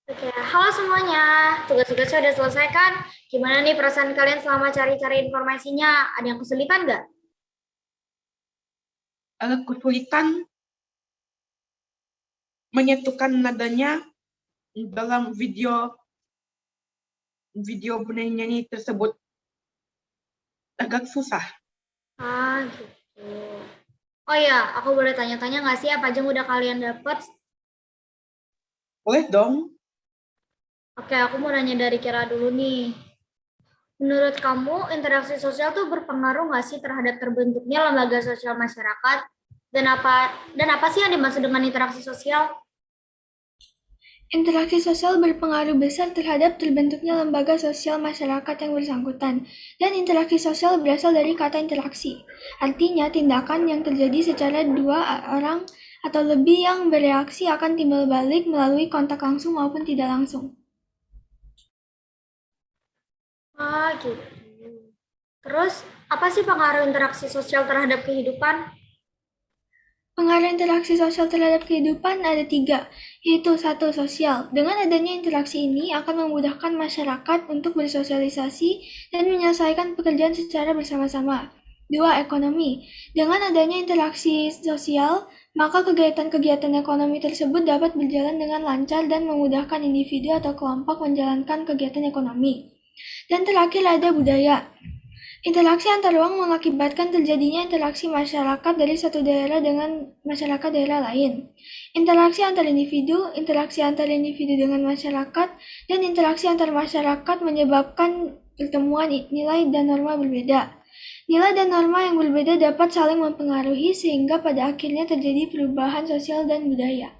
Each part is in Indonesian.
Oke, halo semuanya. Tugas-tugasnya udah selesai kan? Gimana nih perasaan kalian selama cari-cari informasinya? Ada yang kesulitan nggak? Agak kesulitan menyatukan nadanya dalam video video penyanyi tersebut, agak susah. Ah, gitu. Oh ya, aku boleh tanya-tanya nggak sih apa aja yang udah kalian dapat? Boleh dong. Oke, aku mau nanya dari Kira dulu nih. Menurut kamu, interaksi sosial tuh berpengaruh nggak sih terhadap terbentuknya lembaga sosial masyarakat? Dan apa sih yang dimaksud dengan interaksi sosial? Interaksi sosial berpengaruh besar terhadap terbentuknya lembaga sosial masyarakat yang bersangkutan, dan interaksi sosial berasal dari kata interaksi. Artinya, tindakan yang terjadi secara dua orang atau lebih yang bereaksi akan timbal balik melalui kontak langsung maupun tidak langsung. Ah, gitu. Terus, apa sih pengaruh interaksi sosial terhadap kehidupan? Pengaruh interaksi sosial terhadap kehidupan ada tiga, yaitu satu, sosial. Dengan adanya interaksi ini akan memudahkan masyarakat untuk bersosialisasi dan menyelesaikan pekerjaan secara bersama-sama. Dua, ekonomi. Dengan adanya interaksi sosial, maka kegiatan-kegiatan ekonomi tersebut dapat berjalan dengan lancar dan memudahkan individu atau kelompok menjalankan kegiatan ekonomi. Dan terakhir ada budaya. Interaksi antar ruang mengakibatkan terjadinya interaksi masyarakat dari satu daerah dengan masyarakat daerah lain. Interaksi antar individu dengan masyarakat, dan interaksi antar masyarakat menyebabkan pertemuan nilai dan norma berbeda. Nilai dan norma yang berbeda dapat saling mempengaruhi sehingga pada akhirnya terjadi perubahan sosial dan budaya.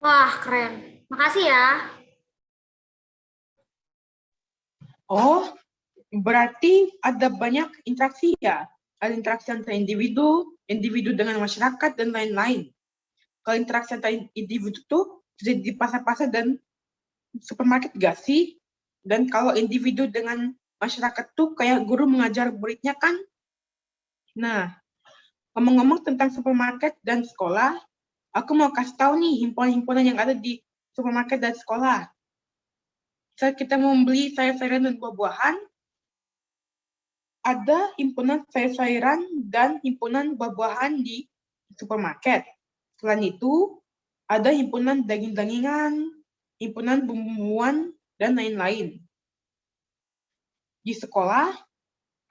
Wah, keren. Makasih ya. Oh, berarti ada banyak interaksi ya. Ada interaksi antara individu, individu dengan masyarakat, dan lain-lain. Kalau interaksi antara individu tuh terjadi di pasar-pasar dan supermarket gak sih? Dan kalau individu dengan masyarakat tuh kayak guru mengajar muridnya kan? Nah, ngomong-ngomong tentang supermarket dan sekolah, aku mau kasih tahu nih himpunan-himpunan yang ada di supermarket dan sekolah. Saat kita mau membeli sayur-sayuran dan buah-buahan, ada himpunan sayur-sayuran dan himpunan buah-buahan di supermarket. Selain itu, ada himpunan daging-dagingan, himpunan bumbuan, dan lain-lain. Di sekolah,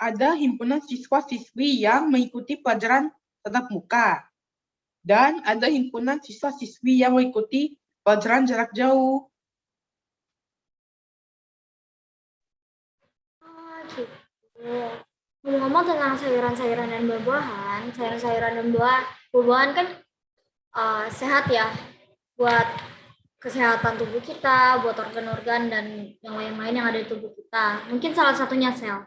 ada himpunan siswa-siswi yang mengikuti pelajaran tatap muka. Dan ada himpunan siswa-siswi yang mengikuti pelajaran jarak jauh. Ah, gitu. Ngomong-ngomong tentang sayuran-sayuran dan buah-buahan, sayuran-sayuran dan buah-buahan kan sehat ya buat kesehatan tubuh kita, buat organ-organ dan yang lain-lain yang ada di tubuh kita. Mungkin salah satunya sel.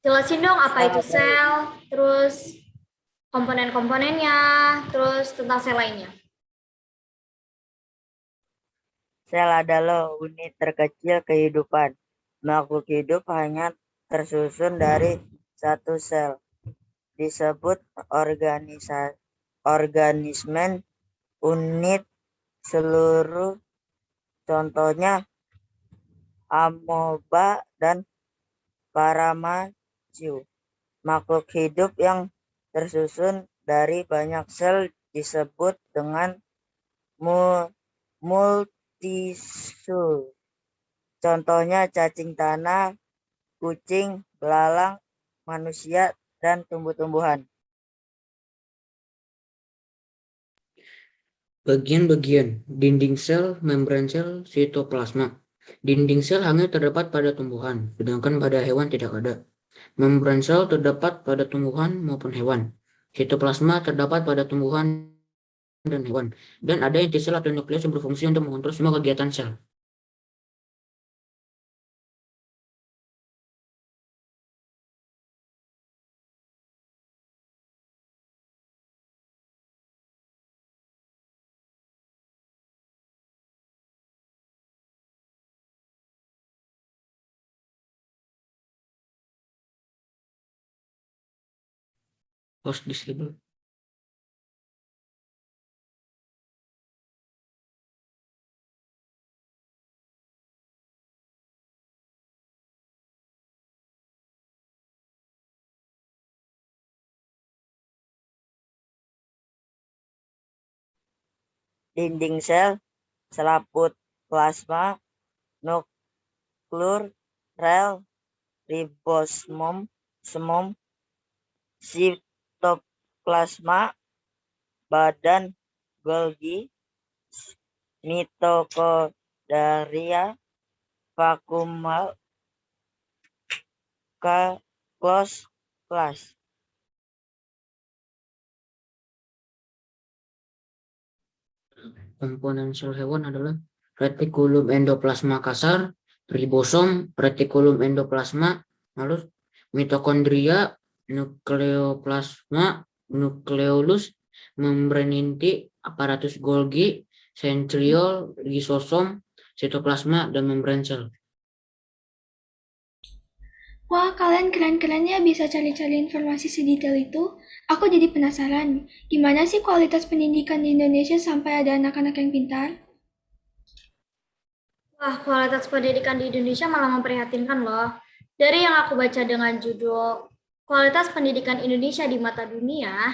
Jelasin dong apa itu sel, terus komponen-komponennya, terus tentang sel lainnya. Sel adalah unit terkecil kehidupan. Makhluk hidup hanya tersusun dari satu sel. Disebut organisme unit seluruh. Contohnya amoeba dan paramecium. Makhluk hidup yang tersusun dari banyak sel disebut dengan multisel. Contohnya cacing tanah, kucing, belalang, manusia, dan tumbuh-tumbuhan. Bagian-bagian: dinding sel, membran sel, sitoplasma. Dinding sel hanya terdapat pada tumbuhan, sedangkan pada hewan tidak ada. Membran sel terdapat pada tumbuhan maupun hewan. Sitoplasma terdapat pada tumbuhan dan hewan. Dan ada inti sel atau nukleus yang berfungsi untuk mengontrol semua kegiatan sel. Host disable. dinding sel, selaput plasma, nuklur, rel, ribosomum, sitoplasma, badan Golgi, mitokondria, vakuum, close. Komponen sel hewan adalah retikulum endoplasma kasar, ribosom, retikulum endoplasma, lalu mitokondria, nukleoplasma, nukleolus, membran inti, aparatus Golgi, sentriol, lisosom, sitoplasma, dan membran sel. Wah, kalian keren-keren ya bisa cari-cari informasi sedetail itu. Aku jadi penasaran, gimana sih kualitas pendidikan di Indonesia sampai ada anak-anak yang pintar? Wah, kualitas pendidikan di Indonesia malah memprihatinkan loh. Dari yang aku baca dengan judul Kualitas Pendidikan Indonesia di Mata Dunia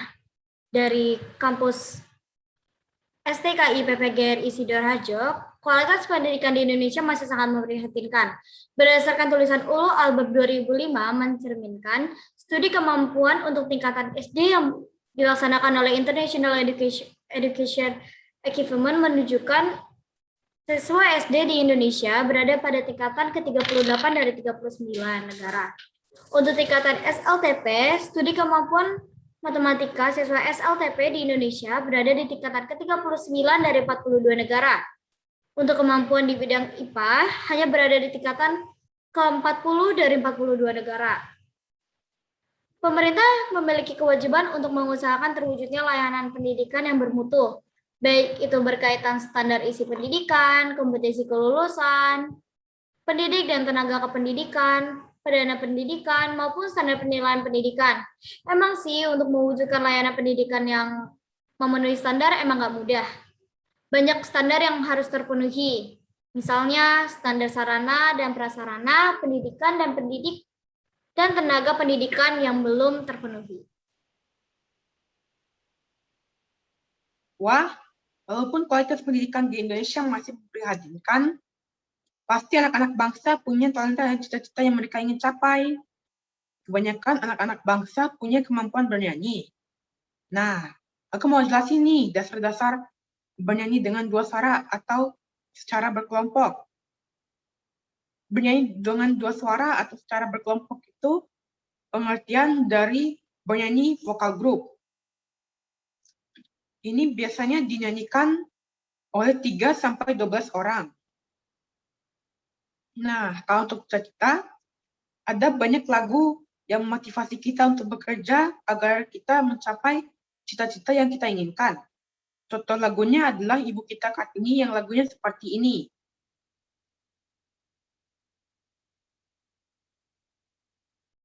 dari kampus STKI PPGRI Sidoarjo, kualitas pendidikan di Indonesia masih sangat memprihatinkan. Berdasarkan tulisan ULU Albab 2005 mencerminkan studi kemampuan untuk tingkatan SD yang dilaksanakan oleh International Education Achievement menunjukkan siswa SD di Indonesia berada pada tingkatan ke-38 dari 39 negara. Untuk tingkatan SLTP, studi kemampuan matematika siswa SLTP di Indonesia berada di tingkatan ke-39 dari 42 negara. Untuk kemampuan di bidang IPA hanya berada di tingkatan ke-40 dari 42 negara. Pemerintah memiliki kewajiban untuk mengusahakan terwujudnya layanan pendidikan yang bermutu, baik itu berkaitan standar isi pendidikan, kompetisi kelulusan, pendidik dan tenaga kependidikan, perdana pendidikan, maupun standar penilaian pendidikan. Emang sih untuk mewujudkan layanan pendidikan yang memenuhi standar emang nggak mudah. Banyak standar yang harus terpenuhi. Misalnya standar sarana dan prasarana, pendidikan dan pendidik, dan tenaga pendidikan yang belum terpenuhi. Wah, walaupun kualitas pendidikan di Indonesia masih memprihatinkan, pasti anak-anak bangsa punya talenta dan cita-cita yang mereka ingin capai. Kebanyakan anak-anak bangsa punya kemampuan bernyanyi. Nah, aku mau jelasin nih dasar-dasar bernyanyi dengan dua suara atau secara berkelompok. Bernyanyi dengan dua suara atau secara berkelompok itu pengertian dari bernyanyi vokal group. Ini biasanya dinyanyikan oleh 3 sampai 12 orang. Nah, kalau untuk cita-cita, ada banyak lagu yang memotivasi kita untuk bekerja agar kita mencapai cita-cita yang kita inginkan. Contoh lagunya adalah Ibu Kita Kartini yang lagunya seperti ini.